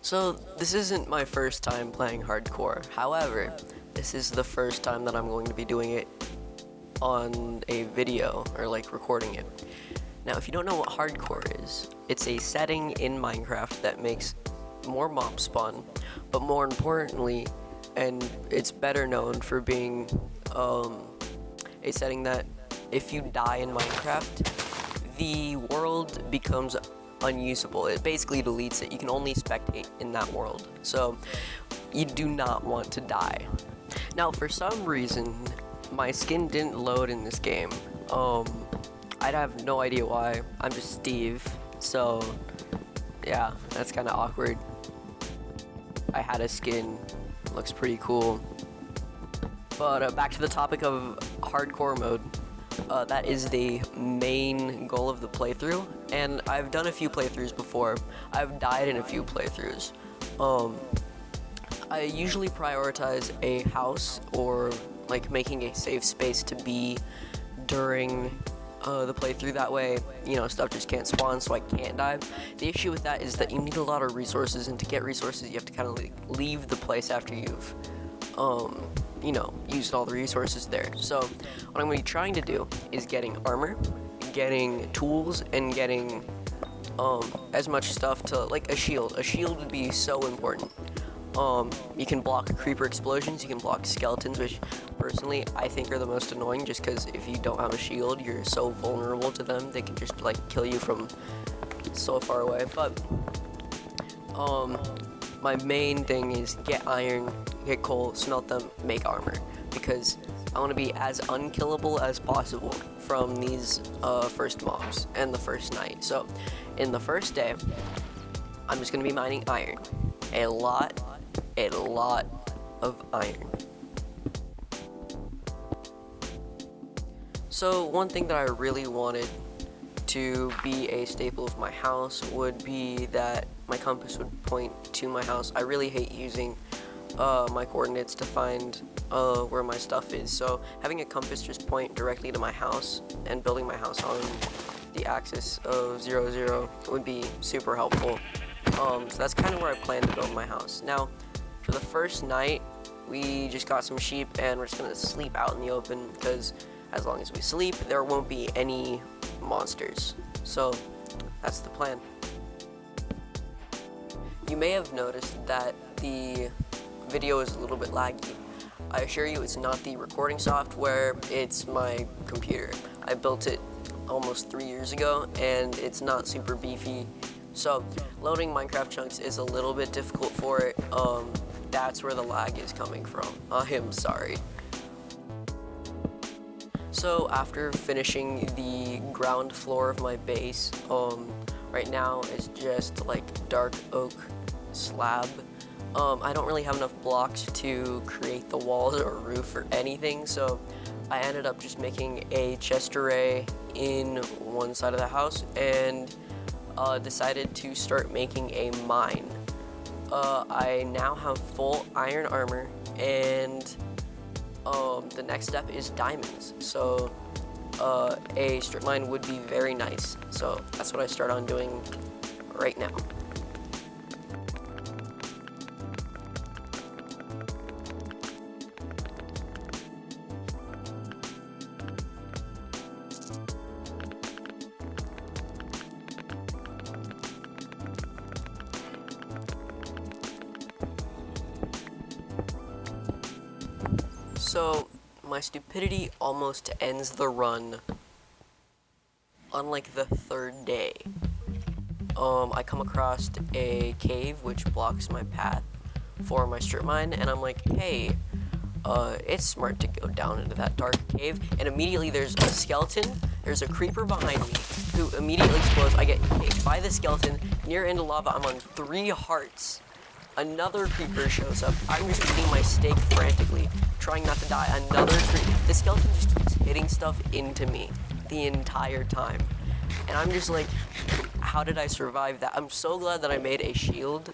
So, this isn't my first time playing hardcore. However, this is the first time that I'm going to be doing it on a video, or like recording it. Now, if you don't know what hardcore is, it's a setting in Minecraft that makes more mobs spawn, but more importantly, and it's better known for being a setting that if you die in Minecraft, the world becomes unusable. It basically deletes it. You can only spectate in that world. So you do not want to die. Now, for some reason, my skin didn't load in this game. I'd have no idea why. I'm just Steve. So yeah, that's kind of awkward. I had a skin. Looks pretty cool. But back to the topic of hardcore mode. That is the main goal of the playthrough, and I've done a few playthroughs before. I've died in a few playthroughs. I usually prioritize a house or like making a safe space to be during the playthrough. That way, stuff just can't spawn, so I can't die. The issue with that is that you need a lot of resources, and to get resources, you have to kind of leave the place after you've used all the resources there. So what I'm going to be trying to do is getting armor, getting tools, and getting as much stuff to, like, a shield. A shield would be so important. You can block creeper explosions, you can block skeletons, which personally I think are the most annoying, just because if you don't have a shield, you're so vulnerable to them. They can just like kill you from so far away. But my main thing is get iron, get coal, smelt them, make armor, because I want to be as unkillable as possible from these first mobs and the first night. So in the first day, I'm just going to be mining iron. A lot of iron. So one thing that I really wanted to be a staple of my house would be that my compass would point to my house. I really hate using my coordinates to find where my stuff is, so having a compass just point directly to my house and building my house on the axis of 0, 0 would be super helpful. So that's kind of where I plan to build my house. Now, for the first night, we just got some sheep and we're just gonna sleep out in the open, because as long as we sleep, there won't be any monsters. So that's the plan. You may have noticed that the video is a little bit laggy. I assure you it's not the recording software, it's my computer. I built it almost 3 years ago and it's not super beefy. So loading Minecraft chunks is a little bit difficult for it. That's where the lag is coming from. I am sorry. So after finishing the ground floor of my base, right now it's just like dark oak slab. I don't really have enough blocks to create the walls or roof or anything, so I ended up just making a chest array in one side of the house and decided to start making a mine. I now have full iron armor, and the next step is diamonds. So a strip mine would be very nice. So that's what I start on doing right now. So my stupidity almost ends the run on like the third day. I come across a cave which blocks my path for my strip mine, and I'm like, hey, it's smart to go down into that dark cave, and immediately there's a skeleton, there's a creeper behind me, who immediately explodes. I get hit by the skeleton, near into lava, I'm on 3 hearts. Another creeper shows up. I'm just eating my steak frantically, trying not to die. Another creeper. The skeleton just keeps hitting stuff into me the entire time. And I'm just like, how did I survive that? I'm so glad that I made a shield.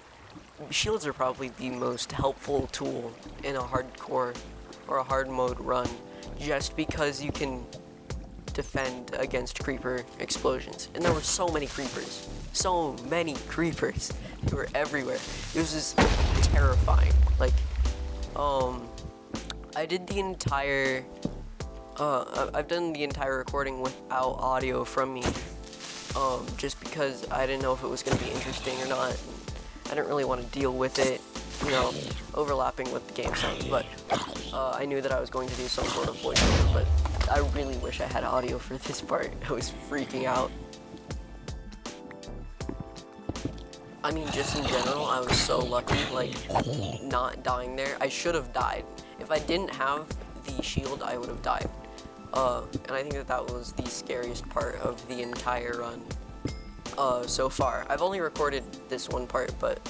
Shields are probably the most helpful tool in a hardcore or a hard mode run, just because you can defend against creeper explosions. And there were so many creepers. So many creepers. They were everywhere. It was just terrifying. Like, I did the entire, I've done the entire recording without audio from me, just because I didn't know if it was going to be interesting or not. I didn't really want to deal with it, you know, overlapping with the game sounds, but I knew that I was going to do some sort of voiceover, but I really wish I had audio for this part. I was freaking out. I mean, just in general, I was so lucky, like, not dying there. I should have died. If I didn't have the shield, I would have died. And I think that that was the scariest part of the entire run so far. I've only recorded this one part, but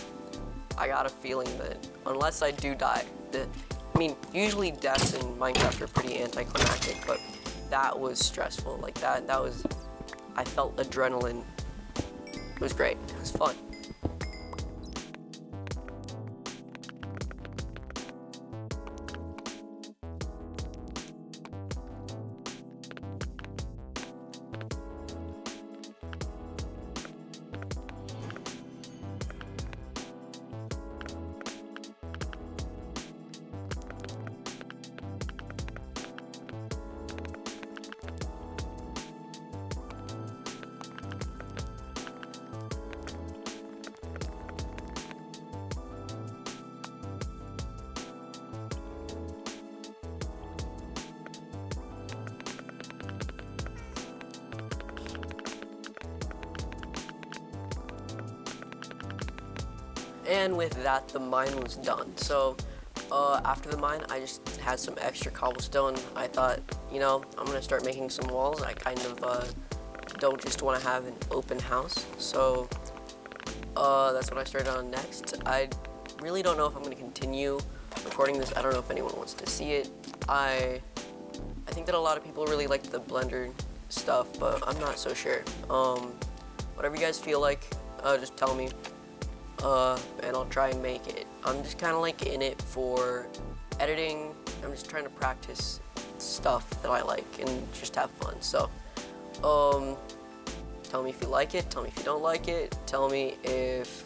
I got a feeling that unless I do die, I mean, usually deaths in Minecraft are pretty anticlimactic, but that was stressful. Like, that was, I felt adrenaline. It was great. It was fun. And with that, the mine was done. So after the mine, I just had some extra cobblestone. I thought, you know, I'm gonna start making some walls. I kind of don't just want to have an open house. So that's what I started on next. I really don't know if I'm gonna continue recording this. I don't know if anyone wants to see it. I think that a lot of people really like the Blender stuff, but I'm not so sure. Whatever you guys feel like, just tell me. And I'll try and make it. I'm just kind of like in it for editing. I'm just trying to practice stuff that I like and just have fun. So, tell me if you like it, tell me if you don't like it, tell me if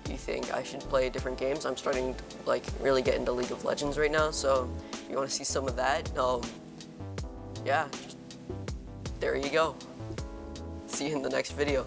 you think I should play different games. I'm starting to like really get into League of Legends right now, so if you want to see some of that, yeah, just, there you go. See you in the next video.